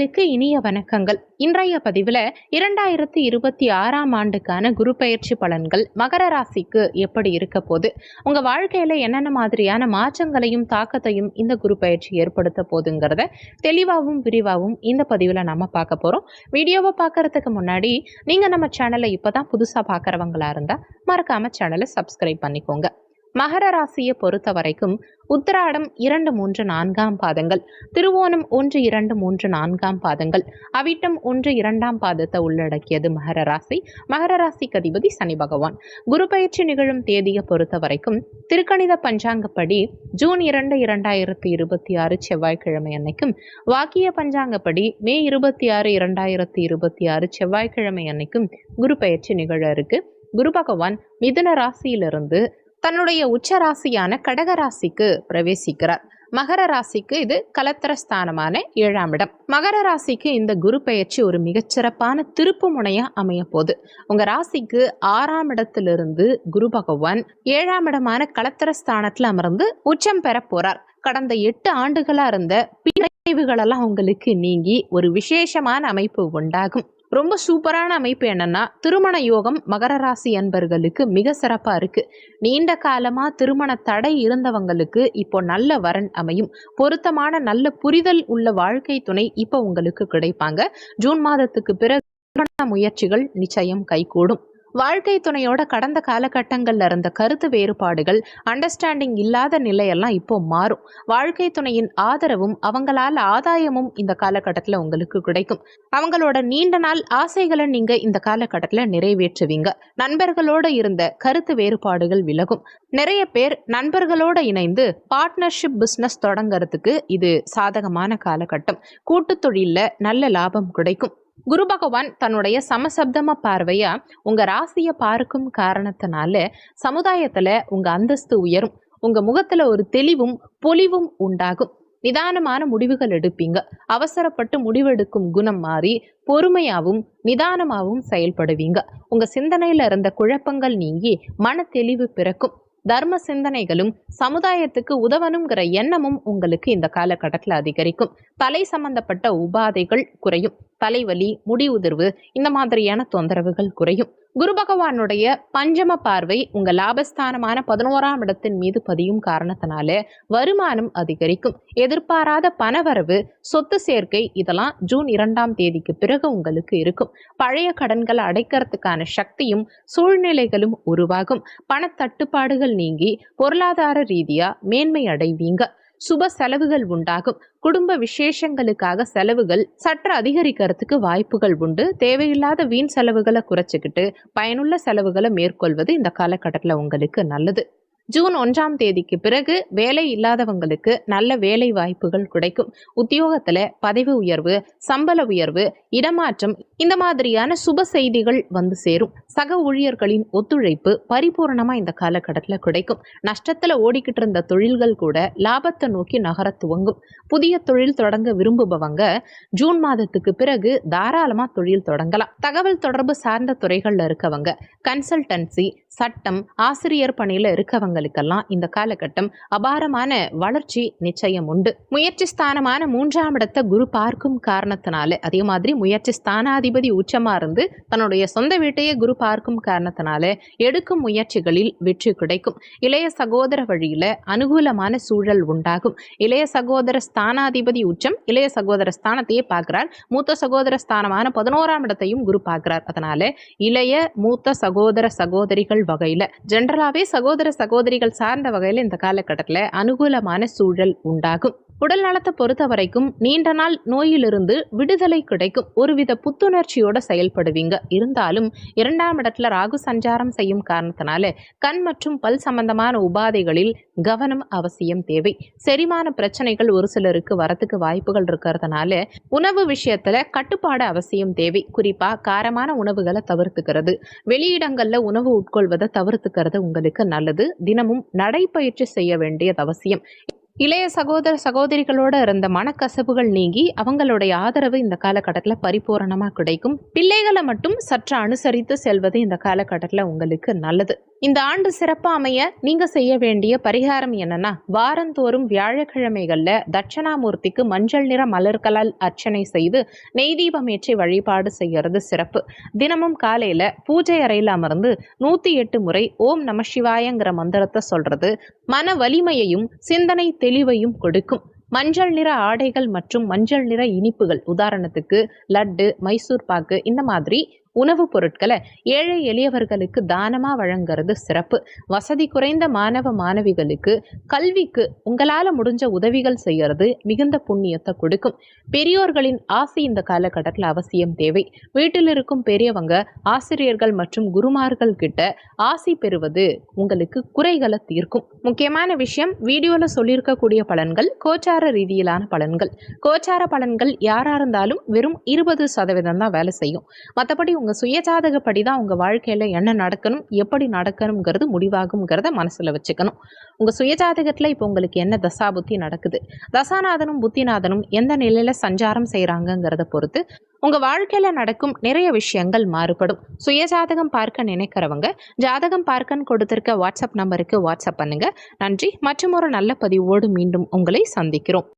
நேயர்களுக்கு இனிய வணக்கங்கள். இன்றைய பதிவில் 2026ஆம் ஆண்டுக்கான குரு பெயர்ச்சி பலன்கள் மகர ராசிக்கு எப்படி இருக்க போது, உங்க வாழ்க்கையில என்னென்ன மாதிரியான மாற்றங்களையும் தாக்கத்தையும் இந்த குரு பெயர்ச்சி ஏற்படுத்த போதுங்கிறத தெளிவாகவும் விரிவாகவும் இந்த பதிவில் நம்ம பார்க்க போறோம். வீடியோவை பார்க்கறதுக்கு முன்னாடி நீங்க நம்ம சேனலை இப்பதான் புதுசா பார்க்கறவங்களா இருந்தா மறக்காம சேனலை சப்ஸ்கிரைப் பண்ணிக்கோங்க. மகர ராசியை பொறுத்த வரைக்கும் உத்திராடம் 2, 3, 4ஆம் பாதங்கள், திருவோணம் 1, 2, 3, 4ஆம் பாதங்கள், அவிட்டம் 1, 2ஆம் பாதத்தை உள்ளடக்கியது மகர ராசி. மகர ராசிக்கு அதிபதி சனி பகவான். குரு பயிற்சி நிகழும் தேதியை பொறுத்த வரைக்கும் திருக்கணித பஞ்சாங்கப்படி ஜூன் 2, 2026 செவ்வாய்க்கிழமை அன்னைக்கும், வாக்கிய பஞ்சாங்கப்படி மே 26, 2026 செவ்வாய்க்கிழமை அன்னைக்கும் குரு பயிற்சி நிகழ இருக்கு. குரு பகவான் மிதுன ராசியிலிருந்து தன்னுடைய உச்ச ராசியான கடக ராசிக்கு பிரவேசிக்கிறார். மகர ராசிக்கு இது கலத்திரஸ்தானமான 7ஆம் இடம். மகர ராசிக்கு இந்த குரு பெயர்ச்சி ஒரு மிகச்சிறப்பான திருப்பு முனையா அமைய போகுது. உங்க ராசிக்கு 6ஆம் இடத்திலிருந்து குரு பகவான் 7ஆம் இடமான கலத்திரஸ்தானத்துல அமர்ந்து உச்சம் பெற போறார். கடந்த 8 ஆண்டுகளா இருந்த பிணைவுகளெல்லாம் உங்களுக்கு நீங்கி ஒரு விசேஷமான அமைப்பு உண்டாகும். ரொம்ப சூப்பரான அமைப்பு என்னன்னா, திருமண யோகம் மகர ராசி அன்பர்களுக்கு மிக சிறப்பா இருக்கு. நீண்ட காலமா திருமண தடை இருந்தவங்களுக்கு இப்போ நல்ல வரன் அமையும். பொருத்தமான நல்ல புரிதல் உள்ள வாழ்க்கை துணை இப்போ உங்களுக்கு கிடைப்பாங்க. ஜூன் மாதத்துக்கு பிறகு திருமண முயற்சிகள் நிச்சயம் கைகூடும். வாழ்க்கை துணையோட கடந்த காலகட்டங்கள்ல இருந்த கருத்து வேறுபாடுகள், அண்டர்ஸ்டாண்டிங் இல்லாத நிலையெல்லாம் இப்போ மாறும். வாழ்க்கை துணையின் ஆதரவும் அவங்களால ஆதாயமும் இந்த காலகட்டத்துல உங்களுக்கு கிடைக்கும். அவங்களோட நீண்ட நாள் ஆசைகளை நீங்க இந்த காலகட்டத்துல நிறைவேற்றுவீங்க. நண்பர்களோட இருந்த கருத்து வேறுபாடுகள் விலகும். நிறைய பேர் நண்பர்களோட இணைந்து பார்ட்னர்ஷிப் பிசினஸ் தொடங்கறதுக்கு இது சாதகமான காலகட்டம். கூட்டு தொழில நல்ல லாபம் கிடைக்கும். குரு பகவான் தன்னுடைய சமசப்தம பார்வையா உங்க ராசியை பார்க்கும் காரணத்தினால சமுதாயத்துல உங்க அந்தஸ்து உயரும். உங்க முகத்துல ஒரு தெளிவும் பொலிவும் உண்டாகும். நிதானமான முடிவுகள் எடுப்பீங்க. அவசரப்பட்டு முடிவெடுக்கும் குணம் மாறி பொறுமையாவும் நிதானமாகவும் செயல்படுவீங்க. உங்க சிந்தனையில இருந்த குழப்பங்கள் நீங்கி மன தெளிவு பிறக்கும். தர்ம சிந்தனைகளும் சமுதாயத்துக்கு உதவணுங்கிற எண்ணமும் உங்களுக்கு இந்த காலகட்டத்தில் அதிகரிக்கும். தலை சம்பந்தப்பட்ட உபாதைகள் குறையும். தலைவலி, முடி உதிர்வு இந்த மாதிரியான தொந்தரவுகள் குறையும். குரு பகவானுடைய பஞ்சம பார்வை உங்க லாபஸ்தானமான 11ஆம் இடத்தின் மீது பதியும் காரணத்தினால வருமானம் அதிகரிக்கும். எதிர்பாராத பணவரவு, சொத்து சேர்க்கை இதெல்லாம் ஜூன் 2ஆம் தேதிக்கு பிறகு உங்களுக்கு இருக்கும். பழைய கடன்களை அடைக்கிறதுக்கான சக்தியும் சூழ்நிலைகளும் உருவாகும். பணத்தட்டுப்பாடுகள் நீங்கி பொருளாதார ரீதியா மேன்மை அடைவீங்க. சுப செலவுகள் உண்டாகும். குடும்ப விசேஷங்களுக்காக செலவுகள் சற்று அதிகரிக்கிறதுக்கு வாய்ப்புகள் உண்டு. தேவையில்லாத வீண் செலவுகளை குறைச்சிக்கிட்டு பயனுள்ள செலவுகளை மேற்கொள்வது இந்த காலகட்டத்தில் உங்களுக்கு நல்லது. ஜூன் 1ஆம் தேதிக்கு பிறகு வேலை இல்லாதவங்களுக்கு நல்ல வேலை வாய்ப்புகள் கிடைக்கும். உத்தியோகத்துல பதவி உயர்வு, சம்பள உயர்வு, இடமாற்றம் இந்த மாதிரியான சுப செய்திகள் வந்து சேரும். சக ஊழியர்களின் ஒத்துழைப்பு பரிபூர்ணமா இந்த காலகட்டத்தில் கிடைக்கும். நஷ்டத்துல ஓடிக்கிட்டு இருந்த தொழில்கள் கூட லாபத்தை நோக்கி நகர துவங்கும். புதிய தொழில் தொடங்க விரும்புபவங்க ஜூன் மாதத்துக்கு பிறகு தாராளமா தொழில் தொடங்கலாம். தகவல் தொடர்பு சார்ந்த துறைகள்ல இருக்கவங்க, கன்சல்டன்சி, சட்டம், ஆசிரியர் பணியில இருக்கவங்களுக்கெல்லாம் இந்த காலகட்டம் அபாரமான வளர்ச்சி நிச்சயம் உண்டு. முயற்சி ஸ்தானமான 3ஆம் இடத்தை குரு பார்க்கும் காரணத்தினால, அதே மாதிரி முயற்சி ஸ்தானாதிபதி உச்சமா இருந்து தன்னுடைய சொந்த வீட்டையே குரு பார்க்கும் காரணத்தினால எடுக்கும் முயற்சிகளில் வெற்றி கிடைக்கும். இளைய சகோதர வழியில அனுகூலமான சூழல் உண்டாகும். இளைய சகோதர ஸ்தானாதிபதி உச்சம் இளைய சகோதர ஸ்தானத்தையே பார்க்கிறார். மூத்த சகோதர ஸ்தானமான 11ஆம் இடத்தையும் குரு பார்க்கிறார். அதனால இளைய மூத்த சகோதர சகோதரிகள் வகையில, ஜெனரலாவே சகோதர சகோதரிகள் சார்ந்த வகையில இந்த காலகட்டத்தில் அனுகூலமான சூழல் உண்டாகும். உடல் நலத்தை பொறுத்த வரைக்கும் நீண்ட நாள் நோயிலிருந்து விடுதலை கிடைக்கும். ஒருவித புத்துணர்ச்சியோட செயல்படுவீங்க. இருந்தாலும் 2ஆம் இடத்துல ராகு சஞ்சாரம் செய்யும் காரணத்தினால கண் மற்றும் பல் சம்பந்தமான உபாதைகளில் கவனம் அவசியம் தேவை. செரிமான பிரச்சனைகள் ஒரு சிலருக்கு வரத்துக்கு வாய்ப்புகள் இருக்கிறதுனால உணவு விஷயத்துல கட்டுப்பாடு அவசியம் தேவை. குறிப்பா காரமான உணவுகளை தவிர்த்துக்கிறது, வெளியிடங்கள்ல உணவு உட்கொள்வதை தவிர்த்துக்கிறது உங்களுக்கு நல்லது. தினமும் நடைப்பயிற்சி செய்ய வேண்டியது அவசியம். இளைய சகோதர சகோதரிகளோட இருந்த மனக்கசப்புகள் நீங்கி அவங்களுடைய ஆதரவு இந்த காலகட்டத்தில் பரிபூரணமாக கிடைக்கும். பிள்ளைகளை மட்டும் சற்று அனுசரித்து செல்வது இந்த காலகட்டத்தில் உங்களுக்கு நல்லது. இந்த ஆண்டு சிறப்பா அமைய நீங்க செய்ய வேண்டிய பரிகாரம் என்னன்னா, வாரந்தோறும் வியாழக்கிழமைகள்ல தட்சணாமூர்த்திக்கு மஞ்சள் நிற மலர்களால் அர்ச்சனை செய்து நெய் தீபம் ஏற்றி வழிபாடு செய்யறது சிறப்பு. தினமும் காலையில பூஜை அறையில் அமர்ந்து 108 முறை ஓம் நம சிவாயங்கிற மந்திரத்தை சொல்றது மன வலிமையையும் சிந்தனை தெளிவையும் கொடுக்கும். மஞ்சள் நிற ஆடைகள் மற்றும் மஞ்சள் நிற இனிப்புகள், உதாரணத்துக்கு லட்டு, மைசூர் பாக்கு, இந்த மாதிரி உணவுப் பொருட்களை ஏழை எளியவர்களுக்கு தானமா வழங்குறது சிறப்பு. வசதி குறைந்த மாணவ மாணவிகளுக்கு கல்விக்கு உங்களால முடிஞ்ச உதவிகள் செய்யறது மிகுந்த புண்ணியத்தை கொடுக்கும். பெரியோர்களின் ஆசை இந்த காலகட்டத்தில் அவசியம் தேவை. வீட்டில் இருக்கும் பெரியவங்க, ஆசிரியர்கள் மற்றும் குருமார்கள் கிட்ட ஆசை பெறுவது உங்களுக்கு குறைகளை தீர்க்கும். முக்கியமான விஷயம், வீடியோல சொல்லியிருக்கக்கூடிய பலன்கள் கோச்சார ரீதியிலான பலன்கள். கோச்சார பலன்கள் யாரா இருந்தாலும் வெறும் 20% தான் வேலை செய்யும். மற்றபடி உங்க சுயஜாதகப்படி தான் உங்க வாழ்க்கையில என்ன நடக்கணும், எப்படி நடக்கணுங்கிறது முடிவாகுங்கிறத மனசுல வச்சுக்கணும். உங்க சுயஜாதகத்துல இப்போ உங்களுக்கு என்ன தசாபுத்தி நடக்குது, தசாநாதனும் புத்திநாதனும் எந்த நிலையில சஞ்சாரம் செய்யறாங்கிறத பொறுத்து உங்க வாழ்க்கையில நடக்கும் நிறைய விஷயங்கள் மாறுபடும். சுயஜாதகம் பார்க்க நினைக்கிறவங்க ஜாதகம் பார்க்கன்னு கொடுத்திருக்க வாட்ஸ்அப் நம்பருக்கு வாட்ஸ்அப் பண்ணுங்க. நன்றி. மற்றும் ஒரு நல்ல பதிவோடு மீண்டும் உங்களை சந்திக்கிறோம்.